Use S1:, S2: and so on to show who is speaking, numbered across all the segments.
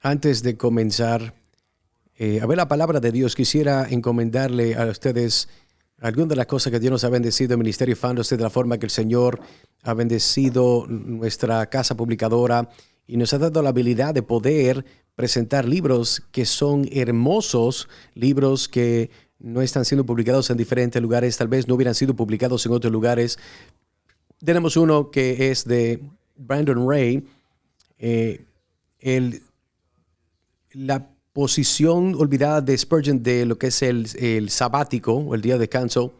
S1: Antes de comenzar a ver la palabra de Dios, quisiera encomendarle a ustedes algunas de las cosas que Dios nos ha bendecido en Ministerio Fandos, de la forma que el Señor ha bendecido nuestra casa publicadora y nos ha dado la habilidad de poder presentar libros que son hermosos, libros que no están siendo publicados en diferentes lugares, tal vez no hubieran sido publicados en otros lugares. Tenemos uno que es de Brandon Ray, la posición olvidada de Spurgeon de lo que es el sabático o el día de descanso.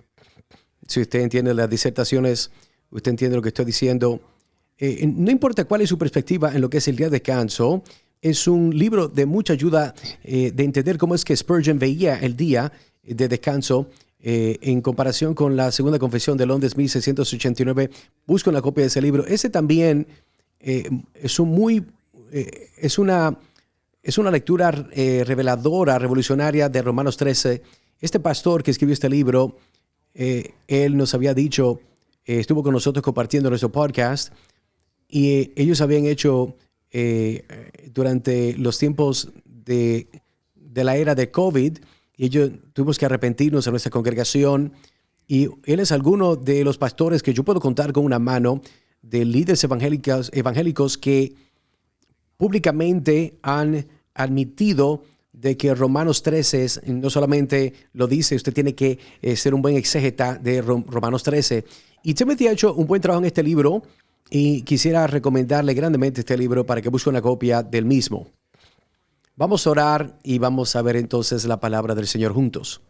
S1: Si usted entiende las disertaciones, usted entiende lo que estoy diciendo. No importa cuál es su perspectiva en lo que es el día de descanso, es un libro de mucha ayuda de entender cómo es que Spurgeon veía el día de descanso en comparación con la Segunda Confesión de Londres 1689. Busco una copia de ese libro. Ese también es una lectura reveladora, revolucionaria de Romanos 13. Este pastor que escribió este libro, él nos había dicho, estuvo con nosotros compartiendo nuestro podcast, y ellos habían hecho durante los tiempos de la era de COVID, y ellos tuvimos que arrepentirnos a nuestra congregación, y él es alguno de los pastores que yo puedo contar con una mano, de líderes evangélicos que públicamente han admitido de que Romanos 13 no solamente lo dice, usted tiene que ser un buen exégeta de Romanos 13. Y Timothy ha hecho un buen trabajo en este libro y quisiera recomendarle grandemente este libro para que busque una copia del mismo. Vamos a orar y vamos a ver entonces la palabra del Señor juntos.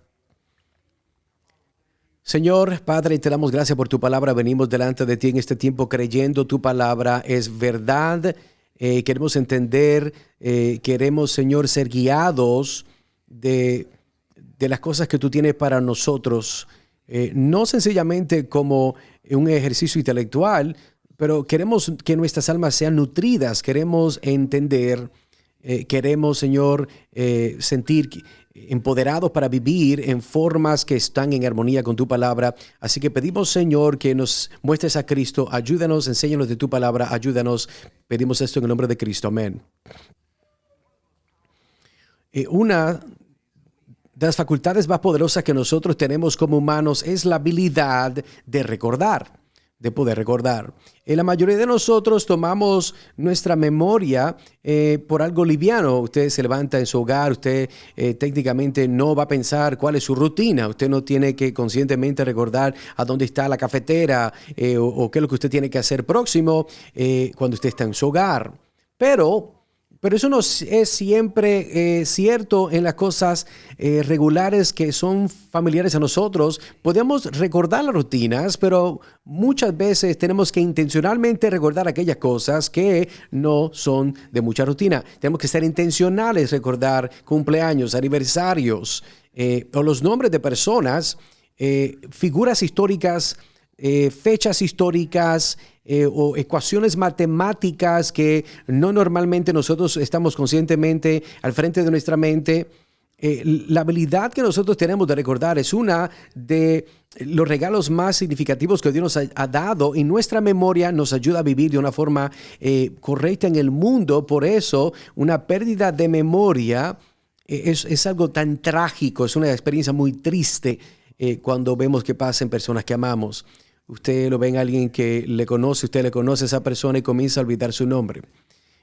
S1: Señor, Padre, te damos gracias por tu palabra. Venimos delante de ti en este tiempo creyendo tu palabra es verdad. Queremos entender, queremos, Señor, ser guiados de las cosas que tú tienes para nosotros. No sencillamente como un ejercicio intelectual, pero queremos que nuestras almas sean nutridas. Queremos entender, queremos, Señor, sentir empoderados para vivir en formas que están en armonía con tu palabra. Así que pedimos, Señor, que nos muestres a Cristo. Ayúdanos, enséñanos de tu palabra, ayúdanos. Pedimos esto en el nombre de Cristo. Amén. Una de las facultades más poderosas que nosotros tenemos como humanos es la habilidad de recordar, de poder recordar. La mayoría de nosotros tomamos nuestra memoria por algo liviano. Usted se levanta en su hogar, usted técnicamente no va a pensar cuál es su rutina. Usted no tiene que conscientemente recordar a dónde está la cafetera o qué es lo que usted tiene que hacer próximo cuando usted está en su hogar. Pero eso no es siempre cierto en las cosas regulares que son familiares a nosotros. Podemos recordar las rutinas, pero muchas veces tenemos que intencionalmente recordar aquellas cosas que no son de mucha rutina. Tenemos que ser intencionales, recordar cumpleaños, aniversarios o los nombres de personas, figuras históricas, fechas históricas, o ecuaciones matemáticas que no normalmente nosotros estamos conscientemente al frente de nuestra mente. La habilidad que nosotros tenemos de recordar es una de los regalos más significativos que Dios nos ha dado, y nuestra memoria nos ayuda a vivir de una forma correcta en el mundo. Por eso, una pérdida de memoria es algo tan trágico, es una experiencia muy triste cuando vemos que pasa en personas que amamos. Usted lo ve en alguien que le conoce, usted le conoce a esa persona y comienza a olvidar su nombre.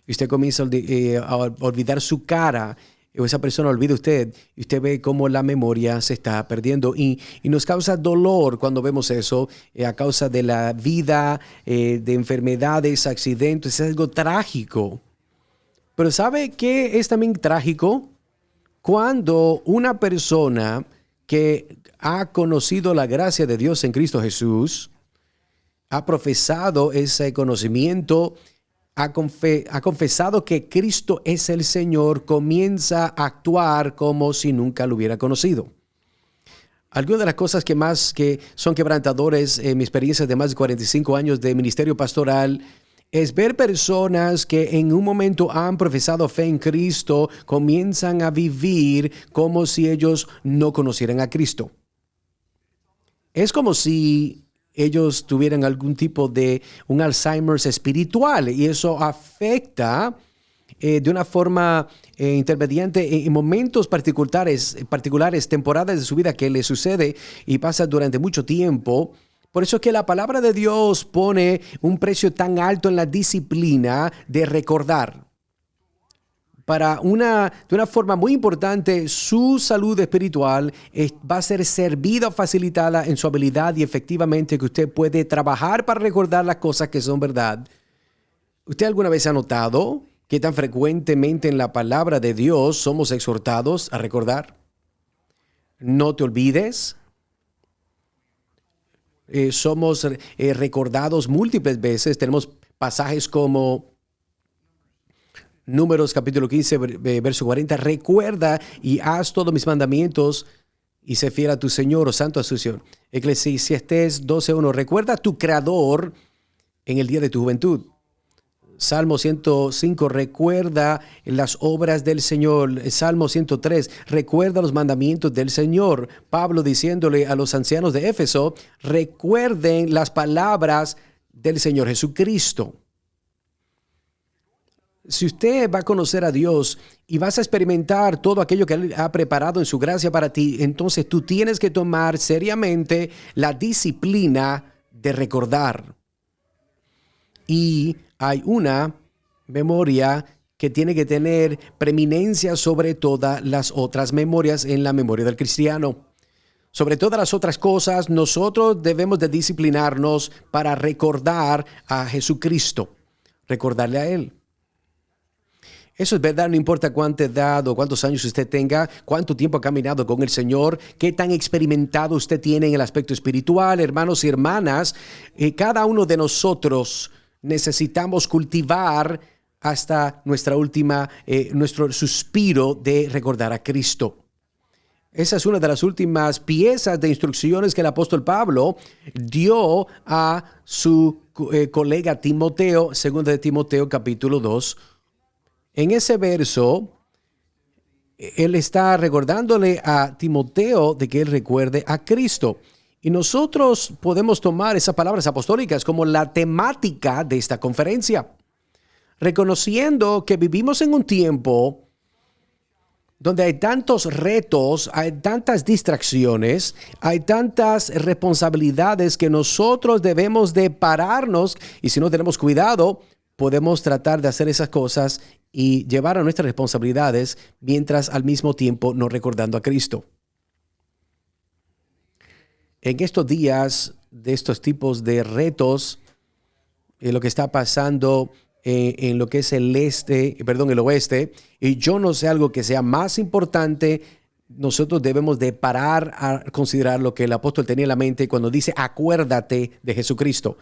S1: Y usted comienza a olvidar su cara, o esa persona olvida usted, y usted ve cómo la memoria se está perdiendo. Y nos causa dolor cuando vemos eso, a causa de la vida, de enfermedades, accidentes. Es algo trágico. Pero ¿sabe qué es también trágico? Cuando una persona que ha conocido la gracia de Dios en Cristo Jesús, ha profesado ese conocimiento, ha confesado que Cristo es el Señor, comienza a actuar como si nunca lo hubiera conocido. Algunas de las cosas que son quebrantadores en mi experiencia de más de 45 años de ministerio pastoral es ver personas que en un momento han profesado fe en Cristo, comienzan a vivir como si ellos no conocieran a Cristo. Es como si ellos tuvieran algún tipo de un Alzheimer's espiritual, y eso afecta de una forma intermediante en momentos particulares, temporadas de su vida que le sucede y pasa durante mucho tiempo. Por eso es que la palabra de Dios pone un precio tan alto en la disciplina de recordar. De una forma muy importante, su salud espiritual va a ser servida o facilitada en su habilidad y efectivamente que usted puede trabajar para recordar las cosas que son verdad. ¿Usted alguna vez ha notado que tan frecuentemente en la palabra de Dios somos exhortados a recordar? No te olvides. Somos recordados múltiples veces. Tenemos pasajes como Números capítulo 15, verso 40. Recuerda y haz todos mis mandamientos y sé fiel a tu Señor, o santo a su Señor. Eclesiastés 12:1. Recuerda a tu Creador en el día de tu juventud. Salmo 105, recuerda las obras del Señor. Salmo 103, recuerda los mandamientos del Señor. Pablo diciéndole a los ancianos de Éfeso, recuerden las palabras del Señor Jesucristo. Si usted va a conocer a Dios y vas a experimentar todo aquello que Él ha preparado en su gracia para ti, entonces tú tienes que tomar seriamente la disciplina de recordar. Y hay una memoria que tiene que tener preeminencia sobre todas las otras memorias en la memoria del cristiano. Sobre todas las otras cosas, nosotros debemos de disciplinarnos para recordar a Jesucristo, recordarle a Él. Eso es verdad, no importa cuánta edad o cuántos años usted tenga, cuánto tiempo ha caminado con el Señor, qué tan experimentado usted tiene en el aspecto espiritual, hermanos y hermanas. Cada uno de nosotros necesitamos cultivar hasta nuestro suspiro de recordar a Cristo. Esa es una de las últimas piezas de instrucciones que el apóstol Pablo dio a su colega Timoteo, 2 de Timoteo capítulo 2. En ese verso, él está recordándole a Timoteo de que él recuerde a Cristo. Y nosotros podemos tomar esas palabras apostólicas como la temática de esta conferencia, reconociendo que vivimos en un tiempo donde hay tantos retos, hay tantas distracciones, hay tantas responsabilidades que nosotros debemos de pararnos y si no tenemos cuidado, podemos tratar de hacer esas cosas y llevar a nuestras responsabilidades mientras al mismo tiempo no recordando a Cristo. En estos días de estos tipos de retos, lo que está pasando en lo que es el oeste, y yo no sé algo que sea más importante, nosotros debemos de parar a considerar lo que el apóstol tenía en la mente cuando dice acuérdate de Jesucristo.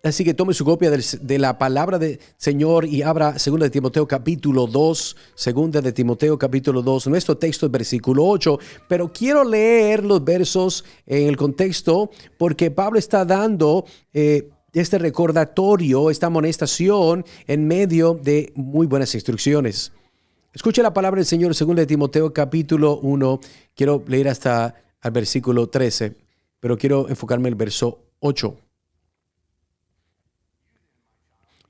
S1: Así que tome su copia de la palabra del Señor y abra 2 de Timoteo capítulo 2, 2 de Timoteo capítulo 2. Nuestro texto es versículo 8, pero quiero leer los versos en el contexto porque Pablo está dando este recordatorio, esta amonestación en medio de muy buenas instrucciones. Escuche la palabra del Señor 2 de Timoteo capítulo 1. Quiero leer hasta el versículo 13, pero quiero enfocarme en el verso 8.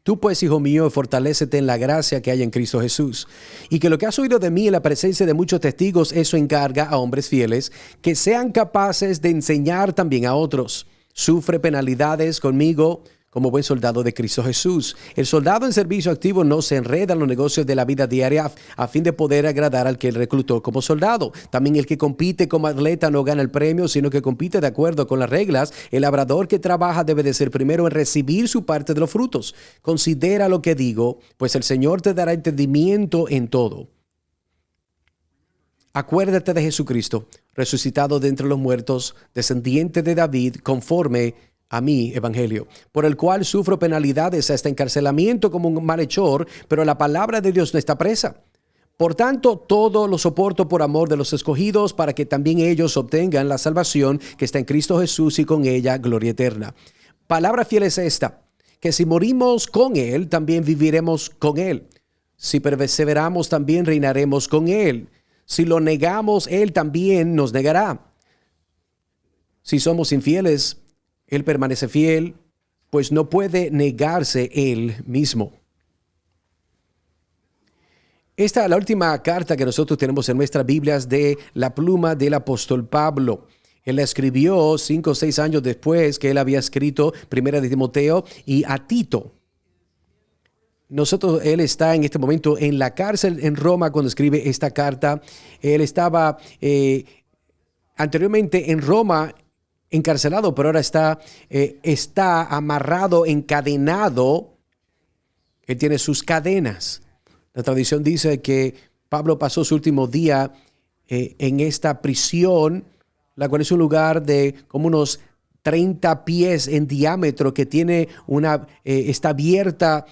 S1: Tú pues, hijo mío, fortalécete en la gracia que hay en Cristo Jesús. Y que lo que has oído de mí en la presencia de muchos testigos, eso encarga a hombres fieles, que sean capaces de enseñar también a otros. Sufre penalidades conmigo como buen soldado de Cristo Jesús. El soldado en servicio activo no se enreda en los negocios de la vida diaria a fin de poder agradar al que él reclutó como soldado. También el que compite como atleta no gana el premio, sino que compite de acuerdo con las reglas. El labrador que trabaja debe de ser primero en recibir su parte de los frutos. Considera lo que digo, pues el Señor te dará entendimiento en todo. Acuérdate de Jesucristo, resucitado de entre los muertos, descendiente de David, conforme a mi evangelio, por el cual sufro penalidades hasta encarcelamiento como un malhechor, pero la palabra de Dios no está presa. Por tanto, todo lo soporto por amor de los escogidos, para que también ellos obtengan la salvación que está en Cristo Jesús y con ella gloria eterna. Palabra fiel es esta, que si morimos con Él, también viviremos con Él. Si perseveramos, también reinaremos con Él. Si lo negamos, Él también nos negará. Si somos infieles, Él permanece fiel, pues no puede negarse Él mismo. La última carta que nosotros tenemos en nuestras Biblias de la pluma del apóstol Pablo. Él la escribió 5 o 6 años después que él había escrito Primera de Timoteo y a Tito. Él está en este momento en la cárcel en Roma cuando escribe esta carta. Él estaba anteriormente en Roma encarcelado, pero ahora está amarrado, encadenado. Él tiene sus cadenas. La tradición dice que Pablo pasó su último día en esta prisión, la cual es un lugar de como unos 30 pies en diámetro, que tiene está abierta.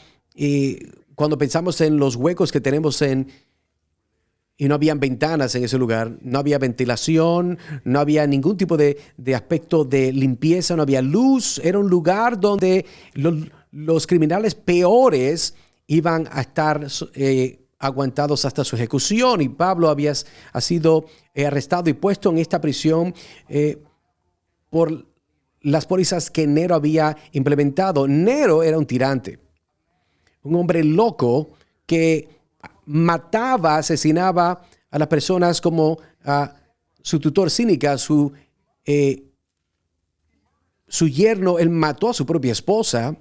S1: Cuando pensamos en los huecos que tenemos y no habían ventanas en ese lugar, no había ventilación, no había ningún tipo de aspecto de limpieza, no había luz. Era un lugar donde los criminales peores iban a estar aguantados hasta su ejecución, y Pablo ha sido arrestado y puesto en esta prisión por las pólizas que Nero había implementado. Nero era un tirante, un hombre loco que mataba, asesinaba a las personas como a su tutor Cínica, su yerno. Él mató a su propia esposa.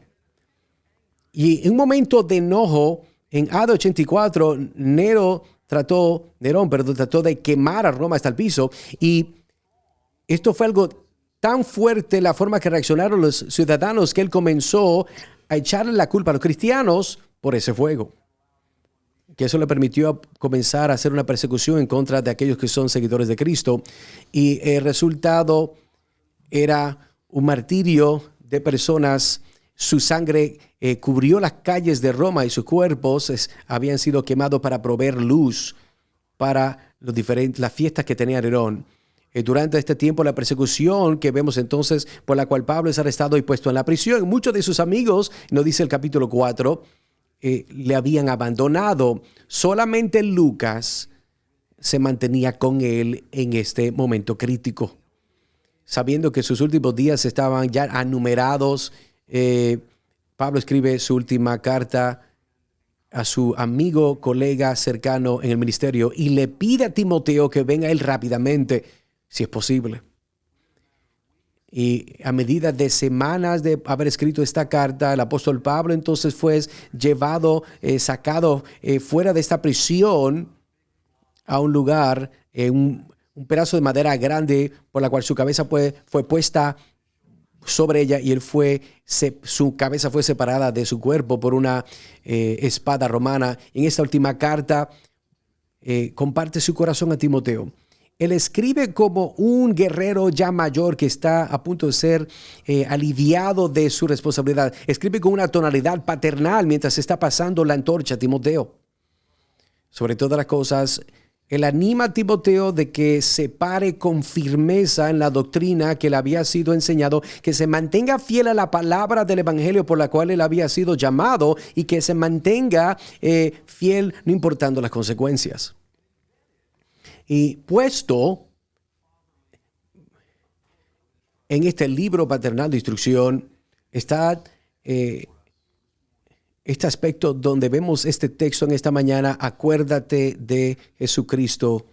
S1: Y en un momento de enojo, en AD 84, Nerón trató de quemar a Roma hasta el piso. Y esto fue algo tan fuerte, la forma que reaccionaron los ciudadanos, que él comenzó a echarle la culpa a los cristianos por ese fuego. Que eso le permitió comenzar a hacer una persecución en contra de aquellos que son seguidores de Cristo. Y el resultado era un martirio de personas. Su sangre cubrió las calles de Roma y sus cuerpos habían sido quemados para proveer luz para las fiestas que tenía Nerón. Durante este tiempo, la persecución que vemos entonces, por la cual Pablo es arrestado y puesto en la prisión, muchos de sus amigos, nos dice el capítulo 4, le habían abandonado. Solamente Lucas se mantenía con él en este momento crítico, sabiendo que sus últimos días estaban ya anumerados. Pablo escribe su última carta a su amigo, colega cercano en el ministerio, y le pide a Timoteo que venga él rápidamente, si es posible. Y a medida de semanas de haber escrito esta carta, el apóstol Pablo entonces fue llevado, sacado fuera de esta prisión a un lugar, un pedazo de madera grande por la cual su cabeza fue puesta sobre ella, y su cabeza fue separada de su cuerpo por una espada romana. En esta última carta comparte su corazón a Timoteo. Él escribe como un guerrero ya mayor que está a punto de ser aliviado de su responsabilidad. Escribe con una tonalidad paternal mientras está pasando la antorcha a Timoteo. Sobre todas las cosas, él anima a Timoteo de que se pare con firmeza en la doctrina que le había sido enseñado, que se mantenga fiel a la palabra del evangelio por la cual él había sido llamado, y que se mantenga fiel no importando las consecuencias. Y puesto en este libro paternal de instrucción está este aspecto donde vemos este texto en esta mañana: acuérdate de Jesucristo,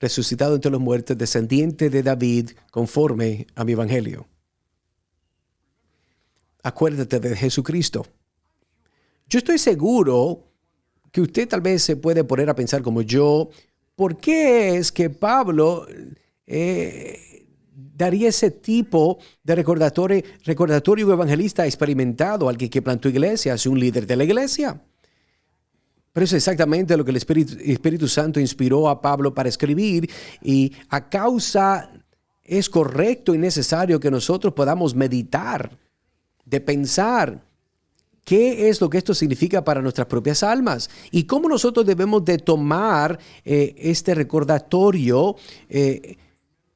S1: resucitado entre los muertos, descendiente de David, conforme a mi evangelio. Acuérdate de Jesucristo. Yo estoy seguro que usted tal vez se puede poner a pensar como yo, ¿por qué es que Pablo daría ese tipo de recordatorio evangelista experimentado al que plantó iglesias, un líder de la iglesia? Pero eso es exactamente lo que el Espíritu Santo inspiró a Pablo para escribir, y a causa es correcto y necesario que nosotros podamos meditar, de pensar qué es lo que esto significa para nuestras propias almas y cómo nosotros debemos de tomar este recordatorio. Él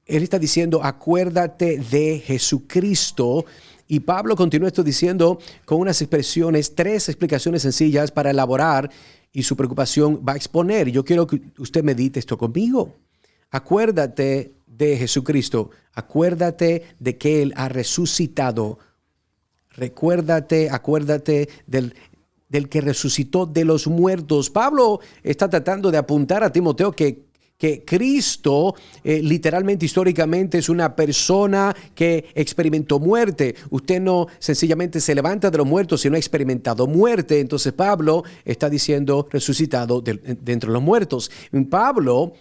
S1: está diciendo, acuérdate de Jesucristo. Y Pablo continúa esto diciendo con unas expresiones, 3 explicaciones sencillas para elaborar, y su preocupación va a exponer. Y yo quiero que usted medite esto conmigo. Acuérdate de Jesucristo. Acuérdate de que Él ha resucitado. Acuérdate del que resucitó de los muertos. Pablo está tratando de apuntar a Timoteo que Cristo literalmente, históricamente, es una persona que experimentó muerte. Usted no sencillamente se levanta de los muertos, sino ha experimentado muerte. Entonces Pablo está diciendo resucitado de entre los muertos. Pablo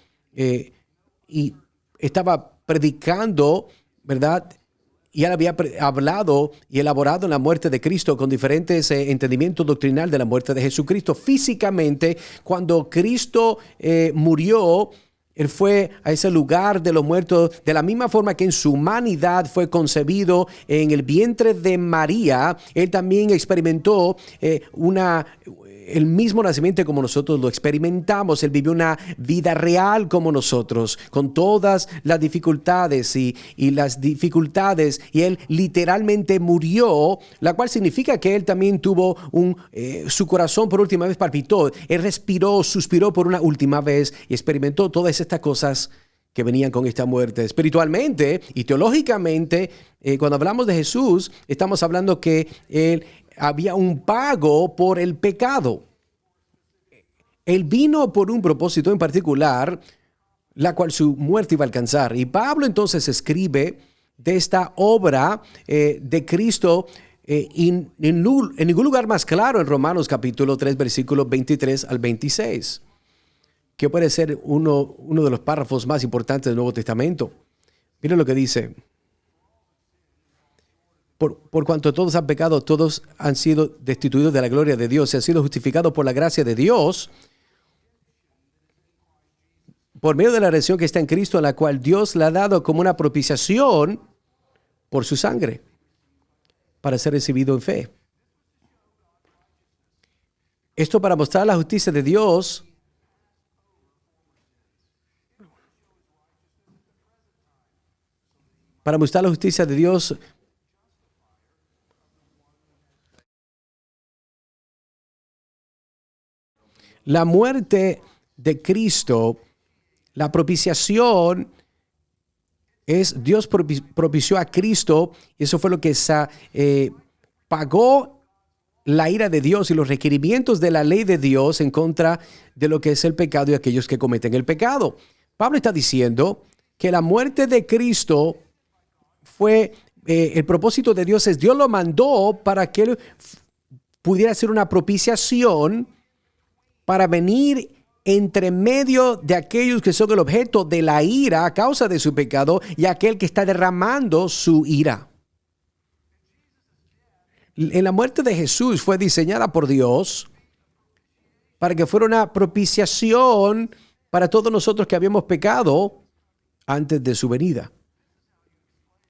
S1: y estaba predicando, ¿verdad? Y él había hablado y elaborado en la muerte de Cristo con diferentes entendimientos doctrinal de la muerte de Jesucristo. Físicamente, cuando Cristo murió, él fue a ese lugar de los muertos de la misma forma que en su humanidad fue concebido en el vientre de María. Él también experimentó el mismo nacimiento como nosotros lo experimentamos. Él vivió una vida real como nosotros, con todas las dificultades y él literalmente murió, la cual significa que él también tuvo su corazón por última vez palpitó. Él respiró, suspiró por una última vez y experimentó todas estas cosas que venían con esta muerte. Espiritualmente y teológicamente, cuando hablamos de Jesús, estamos hablando que él había un pago por el pecado. Él vino por un propósito en particular, la cual su muerte iba a alcanzar. Y Pablo entonces escribe de esta obra de Cristo en ningún lugar más claro en Romanos capítulo 3, versículos 23 al 26, que puede ser uno de los párrafos más importantes del Nuevo Testamento. Miren lo que dice. Por cuanto todos han pecado, todos han sido destituidos de la gloria de Dios, se han sido justificados por la gracia de Dios, por medio de la redención que está en Cristo, en la cual Dios le ha dado como una propiciación por su sangre, para ser recibido en fe. Esto para mostrar la justicia de Dios, para mostrar la justicia de Dios. La muerte de Cristo, la propiciación, es Dios propició a Cristo, y eso fue lo que pagó la ira de Dios y los requerimientos de la ley de Dios en contra de lo que es el pecado y aquellos que cometen el pecado. Pablo está diciendo que la muerte de Cristo fue, el propósito de Dios es, Dios lo mandó para que él pudiera hacer una propiciación para venir entre medio de aquellos que son el objeto de la ira a causa de su pecado y aquel que está derramando su ira. En la muerte de Jesús fue diseñada por Dios para que fuera una propiciación para todos nosotros que habíamos pecado antes de su venida.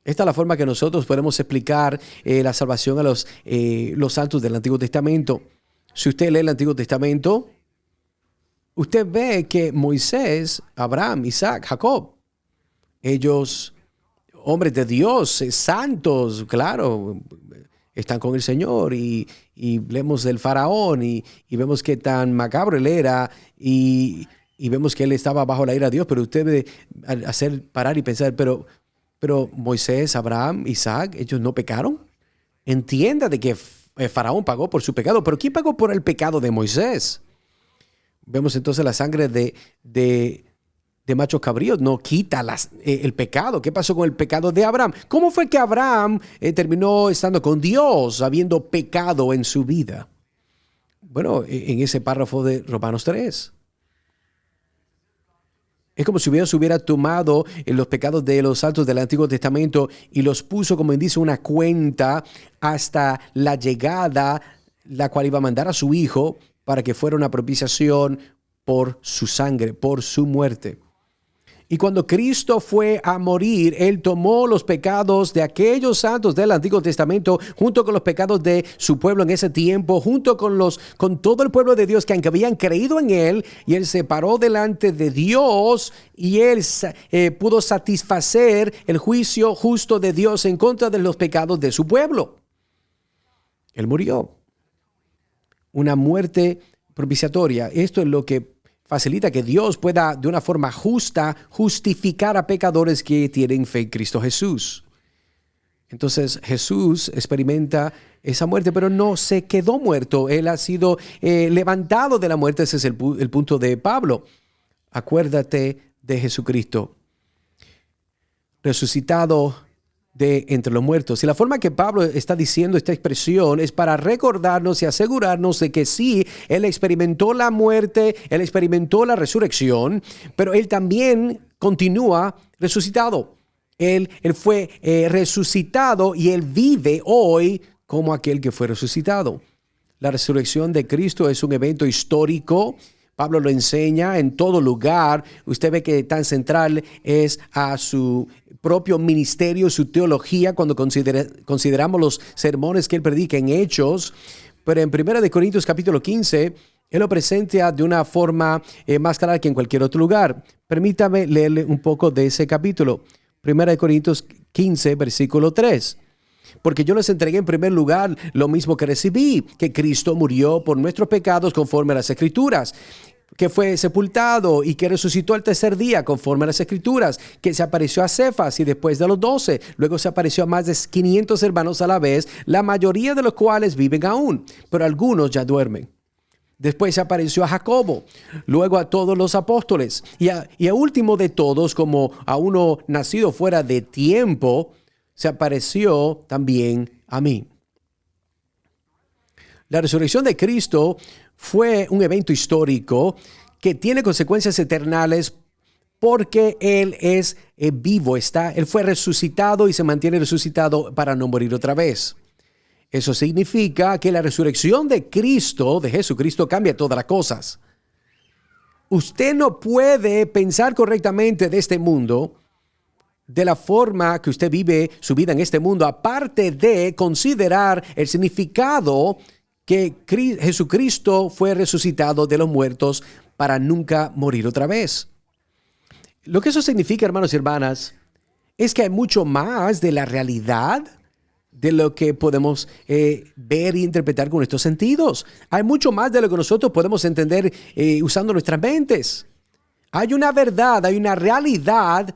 S1: Esta es la forma que nosotros podemos explicar la salvación a los santos del Antiguo Testamento. Si usted lee el Antiguo Testamento, usted ve que Moisés, Abraham, Isaac, Jacob, ellos, hombres de Dios, santos, claro, están con el Señor y vemos del faraón y vemos que tan macabro él era y vemos que él estaba bajo la ira de Dios, pero usted debe hacer parar y pensar, pero Moisés, Abraham, Isaac, ellos no pecaron. Entienda de que faraón pagó por su pecado, pero ¿quién pagó por el pecado de Moisés? Vemos entonces la sangre de machos cabríos no quita el pecado. ¿Qué pasó con el pecado de Abraham? ¿Cómo fue que Abraham terminó estando con Dios habiendo pecado en su vida? Bueno, en ese párrafo de Romanos 3. Es como si Dios hubiera tomado los pecados de los santos del Antiguo Testamento y los puso, como dice, una cuenta hasta la llegada, la cual iba a mandar a su Hijo para que fuera una propiciación por su sangre, por su muerte. Y cuando Cristo fue a morir, Él tomó los pecados de aquellos santos del Antiguo Testamento, junto con los pecados de su pueblo en ese tiempo, junto con todo el pueblo de Dios que habían creído en Él, y Él se paró delante de Dios y Él pudo satisfacer el juicio justo de Dios en contra de los pecados de su pueblo. Él murió. Una muerte propiciatoria. Esto es lo que facilita que Dios pueda de una forma justa justificar a pecadores que tienen fe en Cristo Jesús. Entonces Jesús experimenta esa muerte, pero no se quedó muerto. Él ha sido levantado de la muerte. Ese es el punto de Pablo. Acuérdate de Jesucristo, resucitado de entre los muertos. Y la forma que Pablo está diciendo esta expresión es para recordarnos y asegurarnos de que sí, Él experimentó la muerte, Él experimentó la resurrección, pero Él también continúa resucitado. Él fue resucitado y Él vive hoy como aquel que fue resucitado. La resurrección de Cristo es un evento histórico. Pablo lo enseña en todo lugar. Usted ve que tan central es a su propio ministerio, su teología, cuando consideramos los sermones que él predica en Hechos. Pero en 1 Corintios capítulo 15, él lo presenta de una forma más clara que en cualquier otro lugar. Permítame leerle un poco de ese capítulo. 1 Corintios 15, versículo 3. Porque yo les entregué en primer lugar lo mismo que recibí, que Cristo murió por nuestros pecados conforme a las Escrituras, que fue sepultado y que resucitó al tercer día conforme a las Escrituras, que se apareció a Cefas y después de los 12, luego se apareció a más de 500 hermanos a la vez, la mayoría de los cuales viven aún, pero algunos ya duermen. Después se apareció a Jacobo, luego a todos los apóstoles y a último de todos, como a uno nacido fuera de tiempo, se apareció también a mí. La resurrección de Cristo fue un evento histórico que tiene consecuencias eternales porque Él es vivo, Él fue resucitado y se mantiene resucitado para no morir otra vez. Eso significa que la resurrección de Cristo, de Jesucristo, cambia todas las cosas. Usted no puede pensar correctamente de este mundo, de la forma que usted vive su vida en este mundo, aparte de considerar el significado que Jesucristo fue resucitado de los muertos para nunca morir otra vez. Lo que eso significa, hermanos y hermanas, es que hay mucho más de la realidad de lo que podemos ver e interpretar con nuestros sentidos. Hay mucho más de lo que nosotros podemos entender usando nuestras mentes. Hay una verdad, hay una realidad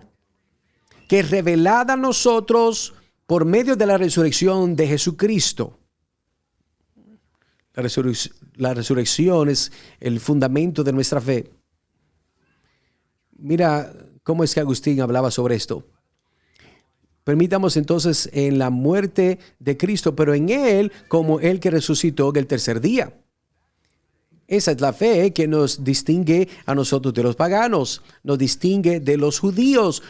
S1: que es revelada a nosotros por medio de la resurrección de Jesucristo. La resurrección es el fundamento de nuestra fe. Mira cómo es que Agustín hablaba sobre esto. Permitamos entonces en la muerte de Cristo, pero en Él como el que resucitó en el tercer día. Esa es la fe que nos distingue a nosotros de los paganos, nos distingue de los judíos.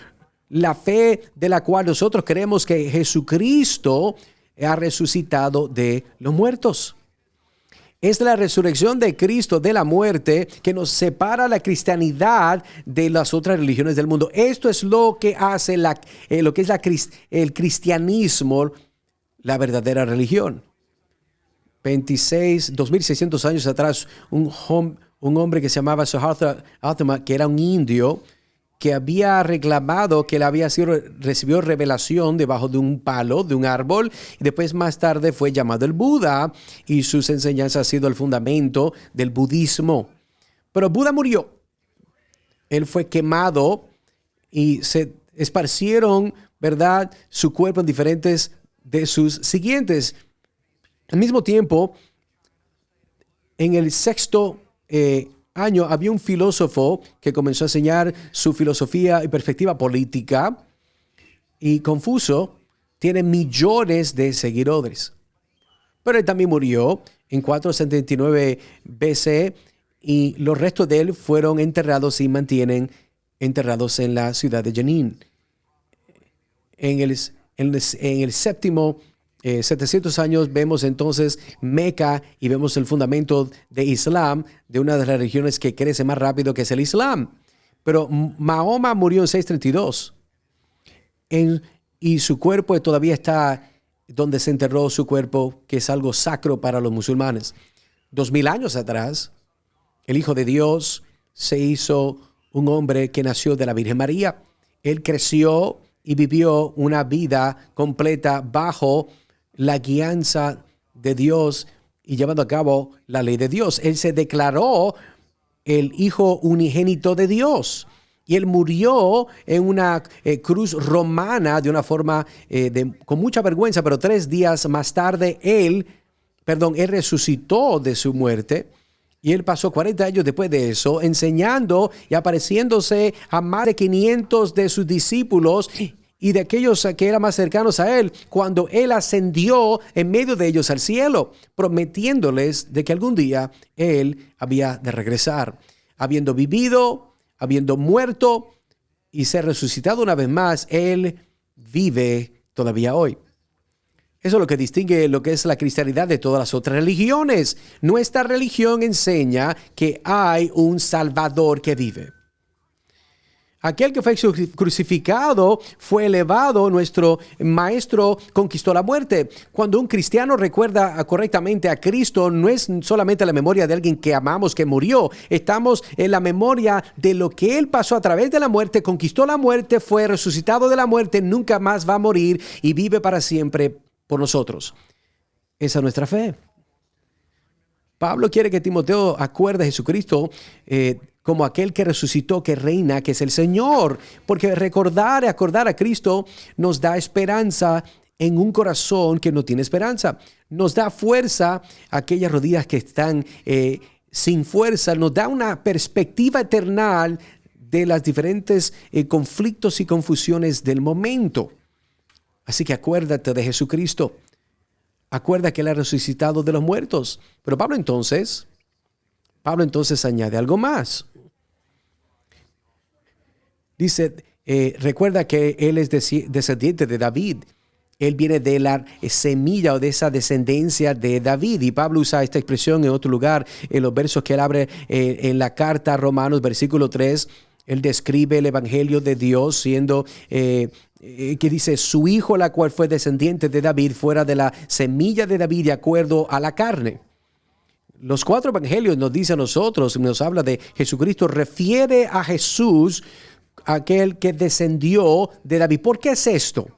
S1: La fe de la cual nosotros creemos que Jesucristo ha resucitado de los muertos. Es la resurrección de Cristo de la muerte que nos separa la cristianidad de las otras religiones del mundo. Esto es lo que hace lo que es el cristianismo, la verdadera religión. 2600 años atrás, un hombre que se llamaba Sir Arthur Altama, que era un indio, que había reclamado que él recibió revelación debajo de un palo, de un árbol, y después más tarde fue llamado el Buda, y sus enseñanzas han sido el fundamento del budismo. Pero Buda murió. Él fue quemado y se esparcieron, ¿verdad?, su cuerpo en diferentes de sus siguientes. Al mismo tiempo, en el sexto año había un filósofo que comenzó a enseñar su filosofía y perspectiva política, y Confucio tiene millones de seguidores. Pero él también murió en 479 BC y los restos de él fueron enterrados y mantienen enterrados en la ciudad de Jenin. En el séptimo 700 años vemos entonces Meca y vemos el fundamento de Islam, de una de las religiones que crece más rápido, que es el Islam. Pero Mahoma murió en 632 y su cuerpo todavía está donde se enterró su cuerpo, que es algo sacro para los musulmanes. 2000 años atrás, el Hijo de Dios se hizo un hombre que nació de la Virgen María. Él creció y vivió una vida completa bajo la guianza de Dios y llevando a cabo la ley de Dios. Él se declaró el Hijo unigénito de Dios. Y él murió en una cruz romana de una forma con mucha vergüenza, pero 3 días más tarde él resucitó de su muerte. Y él pasó 40 años después de eso enseñando y apareciéndose a más de 500 de sus discípulos y de aquellos que eran más cercanos a él, cuando él ascendió en medio de ellos al cielo, prometiéndoles de que algún día él había de regresar, habiendo vivido, habiendo muerto y ser resucitado una vez más. Él vive todavía hoy. Eso es lo que distingue lo que es la cristianidad de todas las otras religiones. Nuestra religión enseña que hay un Salvador que vive. Aquel que fue crucificado fue elevado, nuestro maestro conquistó la muerte. Cuando un cristiano recuerda correctamente a Cristo, no es solamente la memoria de alguien que amamos que murió. Estamos en la memoria de lo que Él pasó a través de la muerte, conquistó la muerte, fue resucitado de la muerte, nunca más va a morir y vive para siempre por nosotros. Esa es nuestra fe. Pablo quiere que Timoteo acuerde a Jesucristo como aquel que resucitó, que reina, que es el Señor, porque acordar a Cristo nos da esperanza en un corazón que no tiene esperanza. Nos da fuerza a aquellas rodillas que están sin fuerza, nos da una perspectiva eterna de las diferentes conflictos y confusiones del momento. Así que acuérdate de Jesucristo. Acuerda que Él ha resucitado de los muertos. Pero Pablo entonces añade algo más. Dice, recuerda que Él es descendiente de David. Él viene de la semilla o de esa descendencia de David. Y Pablo usa esta expresión en otro lugar, en los versos que él abre en la carta a Romanos, versículo 3. Él describe el evangelio de Dios siendo, que dice, su hijo, la cual fue descendiente de David, fuera de la semilla de David de acuerdo a la carne. Los 4 evangelios nos dice a nosotros, nos habla de Jesucristo, refiere a Jesús, aquel que descendió de David. ¿Por qué es esto?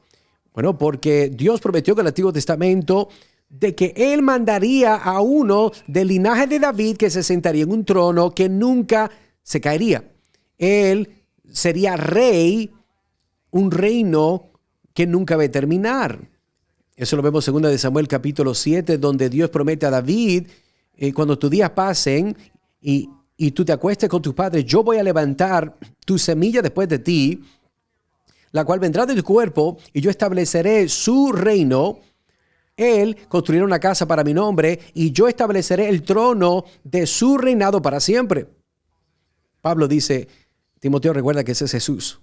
S1: Bueno, porque Dios prometió en el Antiguo Testamento de que Él mandaría a uno del linaje de David que se sentaría en un trono que nunca se caería. Él sería rey, un reino que nunca va a terminar. Eso lo vemos en 2 de Samuel capítulo 7, donde Dios promete a David, cuando tus días pasen y tú te acuestes con tus padres, yo voy a levantar tu semilla después de ti, la cual vendrá de tu cuerpo, y yo estableceré su reino. Él construirá una casa para mi nombre, y yo estableceré el trono de su reinado para siempre. Pablo dice, Timoteo, recuerda que ese es Jesús.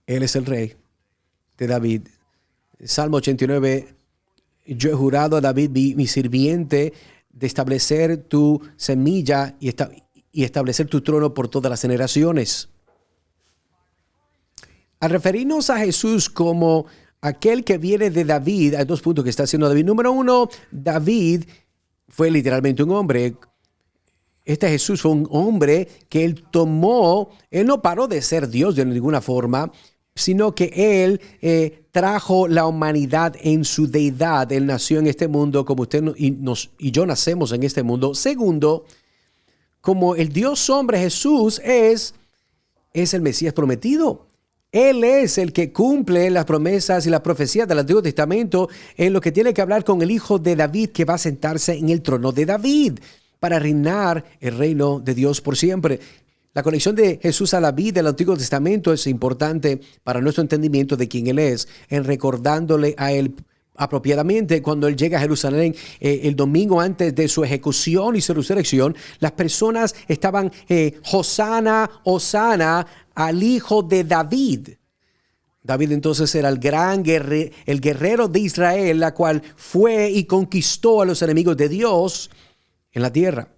S1: Él es el rey de David. Salmo 89, yo he jurado a David, mi sirviente, de establecer tu semilla y establecer tu trono por todas las generaciones. Al referirnos a Jesús como aquel que viene de David, hay 2 puntos que está haciendo David. Número 1, David fue literalmente un hombre. Este Jesús fue un hombre que él no paró de ser Dios de ninguna forma, sino que él trajo la humanidad en su deidad. Él nació en este mundo como usted y yo nacemos en este mundo. Segundo, como el Dios hombre Jesús es el Mesías prometido. Él es el que cumple las promesas y las profecías del Antiguo Testamento en lo que tiene que hablar con el hijo de David que va a sentarse en el trono de David para reinar el reino de Dios por siempre. La conexión de Jesús a la vida del Antiguo Testamento es importante para nuestro entendimiento de quién Él es, en recordándole a Él apropiadamente. Cuando Él llega a Jerusalén el domingo antes de su ejecución y su resurrección, las personas estaban Hosana, Hosana al hijo de David. David entonces era el guerrero de Israel, la cual fue y conquistó a los enemigos de Dios en la tierra.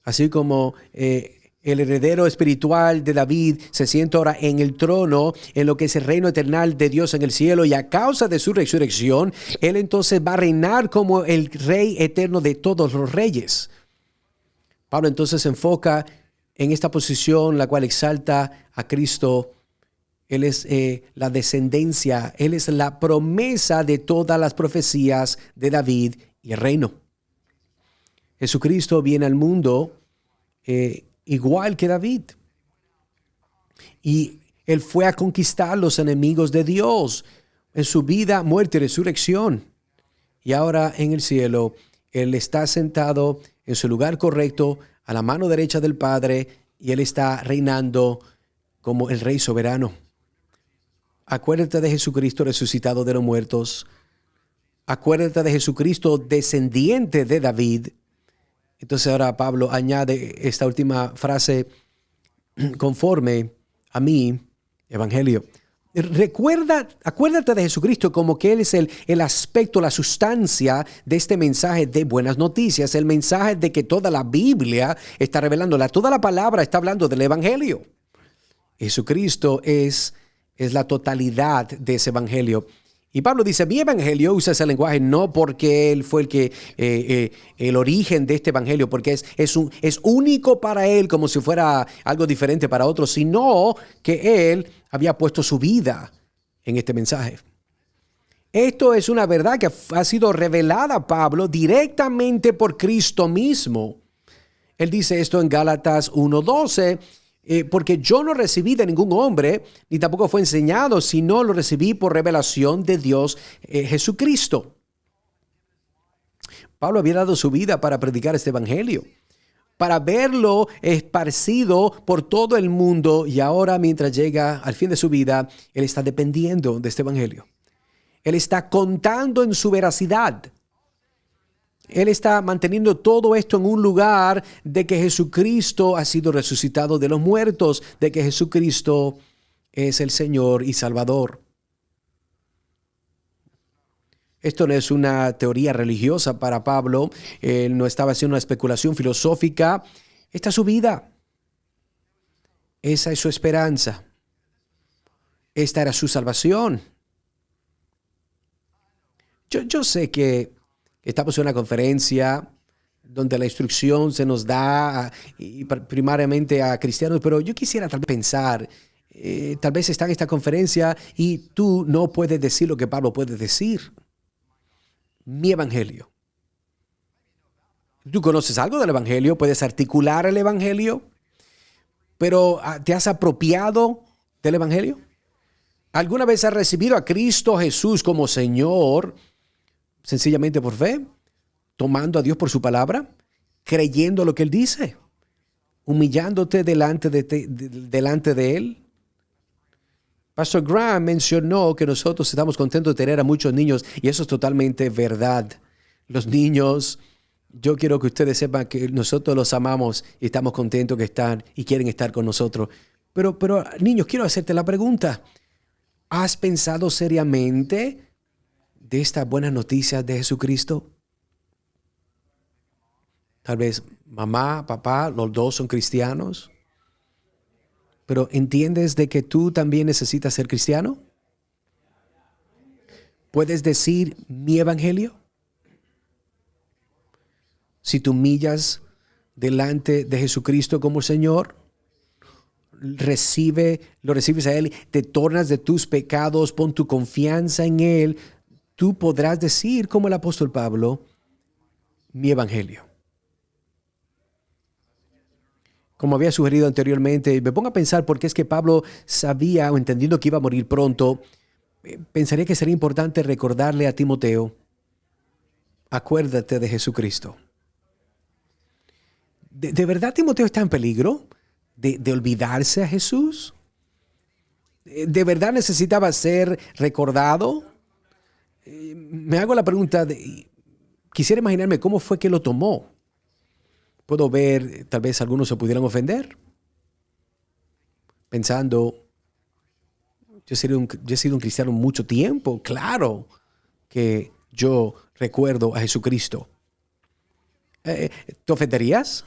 S1: Así como el heredero espiritual de David se sienta ahora en el trono, en lo que es el reino eterno de Dios en el cielo, y a causa de su resurrección, Él entonces va a reinar como el Rey eterno de todos los reyes. Pablo entonces se enfoca en esta posición, la cual exalta a Cristo. Él es la descendencia, Él es la promesa de todas las profecías de David y el reino. Jesucristo viene al mundo igual que David. Y Él fue a conquistar los enemigos de Dios en su vida, muerte y resurrección. Y ahora en el cielo, Él está sentado en su lugar correcto, a la mano derecha del Padre, y Él está reinando como el Rey soberano. Acuérdate de Jesucristo resucitado de los muertos. Acuérdate de Jesucristo descendiente de David. Entonces ahora Pablo añade esta última frase: conforme a mi evangelio. Acuérdate de Jesucristo como que Él es el aspecto, la sustancia de este mensaje de buenas noticias, el mensaje de que toda la Biblia está revelándola, toda la palabra está hablando del evangelio. Jesucristo es la totalidad de ese evangelio. Y Pablo dice, mi evangelio, usa ese lenguaje no porque él fue el origen de este evangelio, porque es único para él, como si fuera algo diferente para otros, sino que él había puesto su vida en este mensaje. Esto es una verdad que ha sido revelada a Pablo directamente por Cristo mismo. Él dice esto en Gálatas 1:12. Porque yo no recibí de ningún hombre, ni tampoco fue enseñado, sino lo recibí por revelación de Dios Jesucristo. Pablo había dado su vida para predicar este evangelio, para verlo esparcido por todo el mundo, y ahora mientras llega al fin de su vida, él está dependiendo de este evangelio. Él está contando en su veracidad. Él está manteniendo todo esto en un lugar de que Jesucristo ha sido resucitado de los muertos, de que Jesucristo es el Señor y Salvador. Esto no es una teoría religiosa para Pablo. Él no estaba haciendo una especulación filosófica. Esta es su vida. Esa es su esperanza. Esta era su salvación. Yo sé que estamos en una conferencia donde la instrucción se nos da primariamente a cristianos, pero yo quisiera tal vez pensar, tal vez está en esta conferencia y tú no puedes decir lo que Pablo puede decir. Mi evangelio. Tú conoces algo del evangelio, puedes articular el evangelio, pero ¿te has apropiado del evangelio? ¿Alguna vez has recibido a Cristo Jesús como Señor sencillamente por fe, tomando a Dios por su palabra, creyendo lo que Él dice, humillándote delante de Él? Pastor Graham mencionó que nosotros estamos contentos de tener a muchos niños, y eso es totalmente verdad. Los niños, yo quiero que ustedes sepan que nosotros los amamos y estamos contentos que están y quieren estar con nosotros. Pero niños, quiero hacerte la pregunta. ¿Has pensado seriamente de estas buenas noticias de Jesucristo? Tal vez mamá, papá, los dos son cristianos, pero ¿entiendes de que tú también necesitas ser cristiano? ¿Puedes decir mi evangelio? Si te humillas delante de Jesucristo como Señor, lo recibes a Él, te tornas de tus pecados, pon tu confianza en Él, tú podrás decir como el apóstol Pablo, mi evangelio. Como había sugerido anteriormente, me pongo a pensar por qué es que Pablo sabía o entendiendo que iba a morir pronto. Pensaría que sería importante recordarle a Timoteo, acuérdate de Jesucristo. ¿De verdad Timoteo está en peligro de olvidarse a Jesús? ¿De verdad necesitaba ser recordado? Me hago la pregunta, quisiera imaginarme cómo fue que lo tomó. Puedo ver, tal vez algunos se pudieran ofender, pensando, yo he sido un cristiano mucho tiempo, claro que yo recuerdo a Jesucristo. ¿Te ofenderías?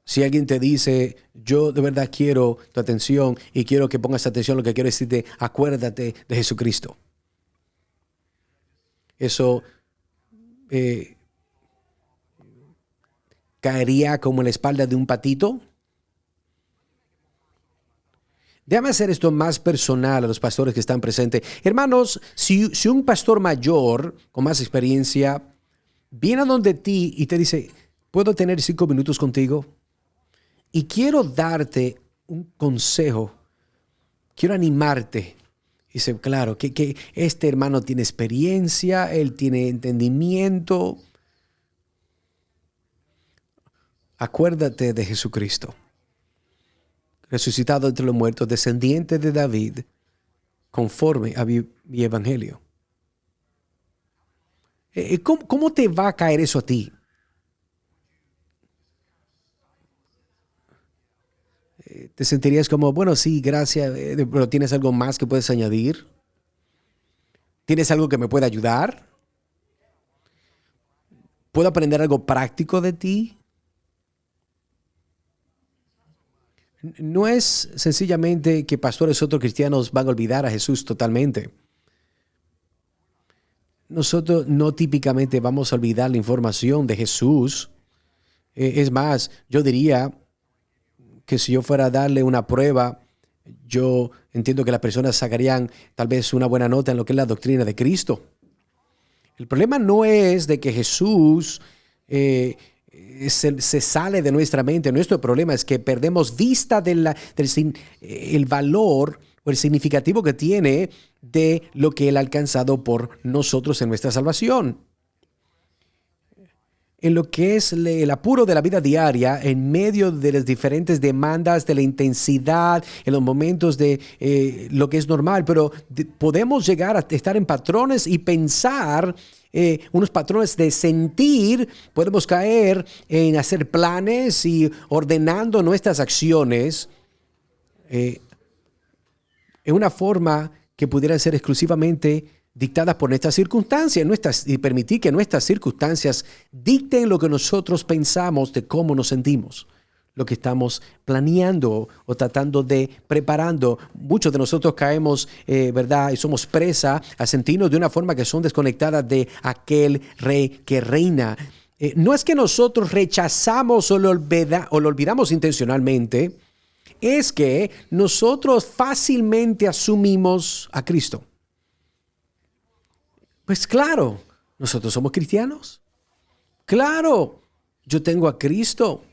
S1: Si alguien te dice, yo de verdad quiero tu atención y quiero que pongas atención a lo que quiero decirte, acuérdate de Jesucristo. Eso caería como en la espalda de un patito. Déjame hacer esto más personal a los pastores que están presentes. Hermanos, si un pastor mayor con más experiencia viene a donde ti y te dice, ¿puedo tener 5 minutos contigo? Y quiero darte un consejo quiero animarte. Dice, claro, que este hermano tiene experiencia, él tiene entendimiento. Acuérdate de Jesucristo, resucitado entre los muertos, descendiente de David, conforme a mi evangelio. ¿Cómo te va a caer eso a ti? ¿Te sentirías como, bueno, sí, gracias, pero tienes algo más que puedes añadir? ¿Tienes algo que me pueda ayudar? ¿Puedo aprender algo práctico de ti? No es sencillamente que pastores otros cristianos van a olvidar a Jesús totalmente. Nosotros no típicamente vamos a olvidar la información de Jesús. Es más, yo diría que si yo fuera a darle una prueba, yo entiendo que las personas sacarían tal vez una buena nota en lo que es la doctrina de Cristo. El problema no es de que Jesús se sale de nuestra mente. Nuestro problema es que perdemos vista del valor o el significativo que tiene de lo que Él ha alcanzado por nosotros en nuestra salvación. En lo que es el apuro de la vida diaria, en medio de las diferentes demandas, de la intensidad, en los momentos de lo que es normal, pero podemos llegar a estar en patrones y pensar, unos patrones de sentir, podemos caer en hacer planes y ordenando nuestras acciones en una forma que pudiera ser exclusivamente dictadas por nuestras circunstancias y permitir que nuestras circunstancias dicten lo que nosotros pensamos de cómo nos sentimos, lo que estamos planeando o tratando de preparando. Muchos de nosotros caemos, ¿verdad? Y somos presa a sentirnos de una forma que son desconectadas de aquel rey que reina. No es que nosotros rechazamos o lo olvidamos intencionalmente, es que nosotros fácilmente asumimos a Cristo. Pues claro, nosotros somos cristianos. Claro, yo tengo a Cristo.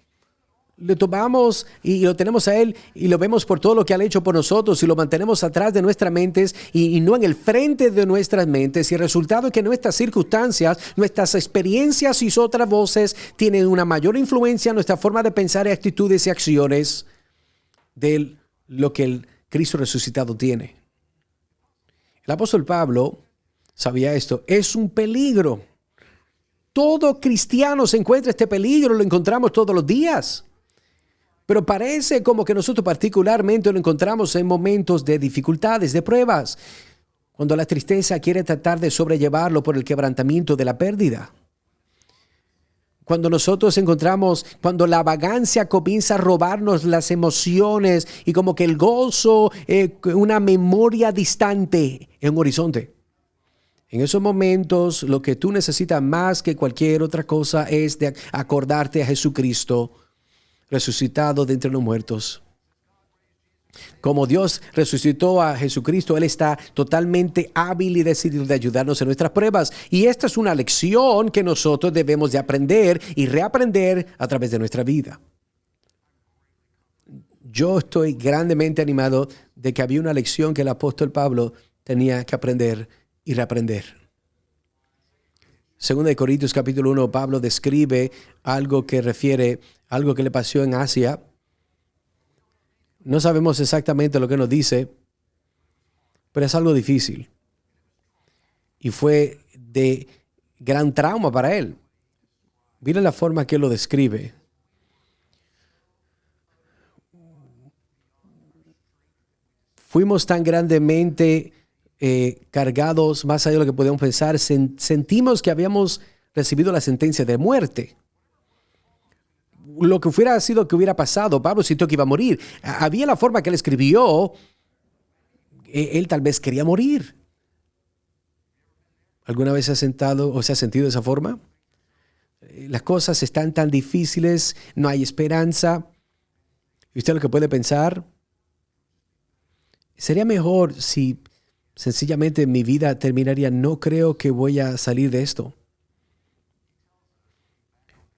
S1: Le tomamos y lo tenemos a Él y lo vemos por todo lo que ha hecho por nosotros y lo mantenemos atrás de nuestras mentes y no en el frente de nuestras mentes. Y el resultado es que nuestras circunstancias, nuestras experiencias y otras voces tienen una mayor influencia en nuestra forma de pensar, actitudes y acciones de lo que el Cristo resucitado tiene. El apóstol Pablo sabía esto. Es un peligro. Todo cristiano se encuentra este peligro, lo encontramos todos los días. Pero parece como que nosotros particularmente lo encontramos en momentos de dificultades, de pruebas, cuando la tristeza quiere tratar de sobrellevarlo por el quebrantamiento de la pérdida. Cuando nosotros encontramos, cuando la vagancia comienza a robarnos las emociones y como que el gozo, una memoria distante en un horizonte. En esos momentos, lo que tú necesitas más que cualquier otra cosa es de acordarte a Jesucristo, resucitado de entre los muertos. Como Dios resucitó a Jesucristo, Él está totalmente hábil y decidido de ayudarnos en nuestras pruebas. Y esta es una lección que nosotros debemos de aprender y reaprender a través de nuestra vida. Yo estoy grandemente animado de que había una lección que el apóstol Pablo tenía que aprender y reaprender. Segunda de Corintios capítulo 1, Pablo describe algo que refiere a algo que le pasó en Asia. No sabemos exactamente lo que nos dice, pero es algo difícil. Y fue de gran trauma para él. Miren la forma que él lo describe. Fuimos tan grandemente cargados, más allá de lo que podíamos pensar, sentimos que habíamos recibido la sentencia de muerte. Lo que hubiera sido que hubiera pasado, Pablo sintió que iba a morir. Había la forma que él escribió, él tal vez quería morir. ¿Alguna vez se ha sentado o se ha sentido de esa forma? Las cosas están tan difíciles, no hay esperanza. ¿Y usted lo que puede pensar? Sería mejor si sencillamente mi vida terminaría. No creo que voy a salir de esto.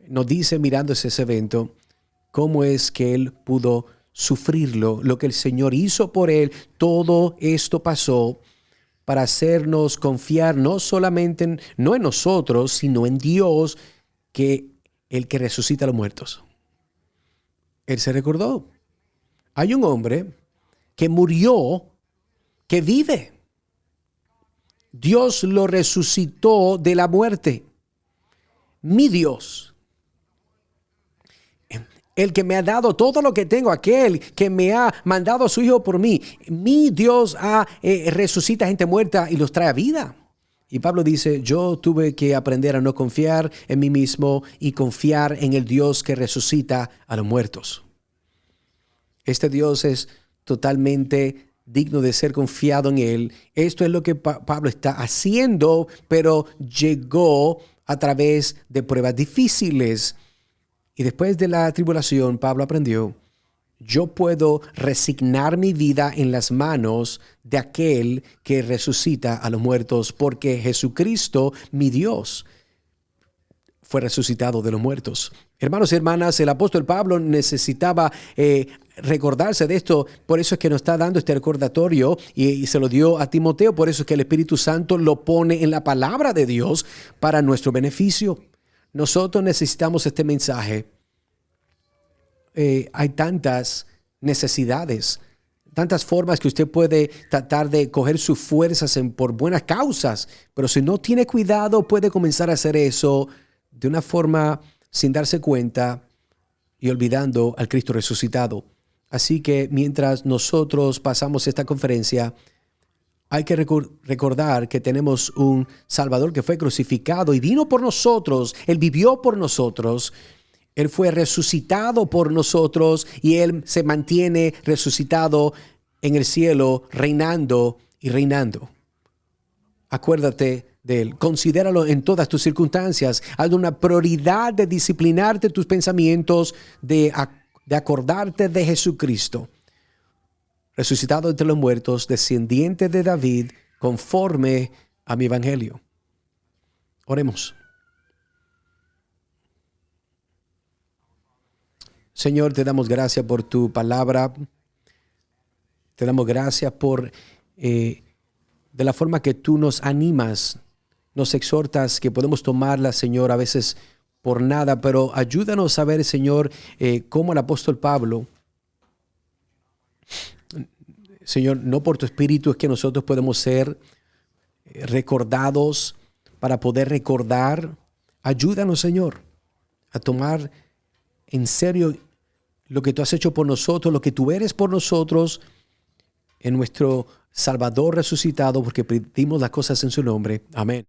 S1: Nos dice, mirándose ese evento, cómo es que él pudo sufrirlo, lo que el Señor hizo por él, todo esto pasó para hacernos confiar no solamente no en nosotros, sino en Dios, que el que resucita a los muertos. Él se recordó. Hay un hombre que murió, que vive. Dios lo resucitó de la muerte. Mi Dios, el que me ha dado todo lo que tengo, aquel que me ha mandado a su Hijo por mí. Mi Dios resucita gente muerta y los trae a vida. Y Pablo dice, yo tuve que aprender a no confiar en mí mismo y confiar en el Dios que resucita a los muertos. Este Dios es totalmente digno de ser confiado en él. Esto es lo que Pablo está haciendo, pero llegó a través de pruebas difíciles. Y después de la tribulación, Pablo aprendió, yo puedo resignar mi vida en las manos de aquel que resucita a los muertos, porque Jesucristo, mi Dios, fue resucitado de los muertos. Hermanos y hermanas, el apóstol Pablo necesitaba recordarse de esto. Por eso es que nos está dando este recordatorio y se lo dio a Timoteo. Por eso es que el Espíritu Santo lo pone en la palabra de Dios para nuestro beneficio. Nosotros necesitamos este mensaje. Hay tantas necesidades, tantas formas que usted puede tratar de coger sus fuerzas por buenas causas, pero si no tiene cuidado puede comenzar a hacer eso de una forma sin darse cuenta y olvidando al Cristo resucitado. Así que mientras nosotros pasamos esta conferencia, hay que recordar que tenemos un Salvador que fue crucificado y vino por nosotros. Él vivió por nosotros. Él fue resucitado por nosotros y Él se mantiene resucitado en el cielo, reinando y reinando. Acuérdate de Él. Considéralo en todas tus circunstancias. Haz una prioridad de disciplinarte tus pensamientos, de acordarte de Jesucristo, resucitado entre los muertos, descendiente de David, conforme a mi evangelio. Oremos. Señor, te damos gracias por tu palabra. Te damos gracias por de la forma que tú nos animas, nos exhortas, que podemos tomarla, Señor, a veces por nada, pero ayúdanos a ver, Señor, cómo el apóstol Pablo, Señor, no por tu espíritu es que nosotros podemos ser recordados para poder recordar. Ayúdanos, Señor, a tomar en serio lo que tú has hecho por nosotros, lo que tú eres por nosotros, en nuestro Salvador resucitado, porque pedimos las cosas en su nombre. Amén.